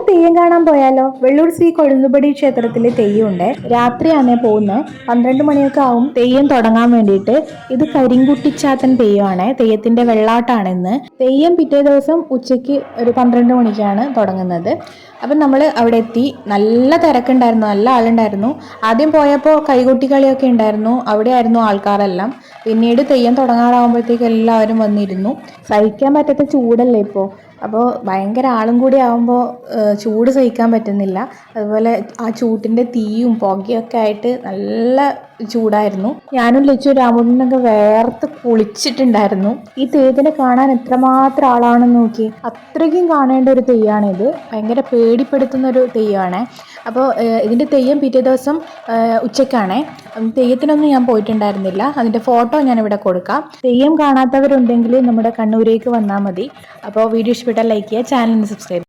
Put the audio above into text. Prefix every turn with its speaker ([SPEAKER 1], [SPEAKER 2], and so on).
[SPEAKER 1] തെയ്യം കാണാൻ പോയാലോ? വെള്ളൂർ ശ്രീ കൊഴുന്തുപടി ക്ഷേത്രത്തിലെ തെയ്യമുണ്ട്. രാത്രിയാണ് പോകുന്നത്. 12 മണിയൊക്കെ ആവും തെയ്യം തുടങ്ങാൻ വേണ്ടിയിട്ട്. ഇത് കരിങ്കുട്ടിച്ചാത്തൻ തെയ്യമാണ്. തെയ്യത്തിന്റെ വെള്ളാട്ടാണ് ഇന്ന്. തെയ്യം പിറ്റേ ദിവസം ഉച്ചയ്ക്ക് ഒരു 12 മണിക്കാണ് തുടങ്ങുന്നത്. അപ്പം നമ്മൾ അവിടെ എത്തി. നല്ല തിരക്കുണ്ടായിരുന്നു, നല്ല ആളുണ്ടായിരുന്നു. ആദ്യം പോയപ്പോൾ കൈകൊട്ടി കളിയൊക്കെ ഉണ്ടായിരുന്നു. അവിടെ ആയിരുന്നു ആൾക്കാരെല്ലാം. പിന്നീട് തെയ്യം തുടങ്ങാറാകുമ്പോഴത്തേക്ക് എല്ലാവരും വന്നിരുന്നു. സഹിക്കാൻ പറ്റാത്ത ചൂടല്ലേ ഇപ്പോൾ. അപ്പോൾ ഭയങ്കര ആളും കൂടി ആകുമ്പോൾ ചൂട് സഹിക്കാൻ പറ്റുന്നില്ല. അതുപോലെ ആ ചൂട്ടിൻ്റെ തീയും പുകയൊക്കെ ആയിട്ട് നല്ല ചൂടായിരുന്നു. ഞാനും ലച്ചു രാമുണ്ണനൊക്കെ വേർത്ത് കുളിച്ചിട്ടുണ്ടായിരുന്നു. ഈ തെയ്യത്തിനെ കാണാൻ എത്രമാത്രം ആളാണെന്ന് നോക്കി. അത്രയ്ക്കും കാണേണ്ട ഒരു തെയ്യമാണിത്. ഭയങ്കര പേടിപ്പെടുത്തുന്ന ഒരു തെയ്യമാണ്. അപ്പോൾ ഇതിൻ്റെ തെയ്യം പിറ്റേ ദിവസം ഉച്ചയ്ക്കാണേ. തെയ്യത്തിനൊന്നും ഞാൻ പോയിട്ടുണ്ടായിരുന്നില്ല. അതിൻ്റെ ഫോട്ടോ ഞാനിവിടെ കൊടുക്കാം. തെയ്യം കാണാത്തവരുണ്ടെങ്കിൽ നമ്മുടെ കണ്ണൂരേക്ക് വന്നാൽ മതി. അപ്പോൾ വീഡിയോ ഇഷ്ടപ്പെട്ടാൽ ലൈക്ക് ചെയ്യുക, ചാനലിന് സബ്സ്ക്രൈബ്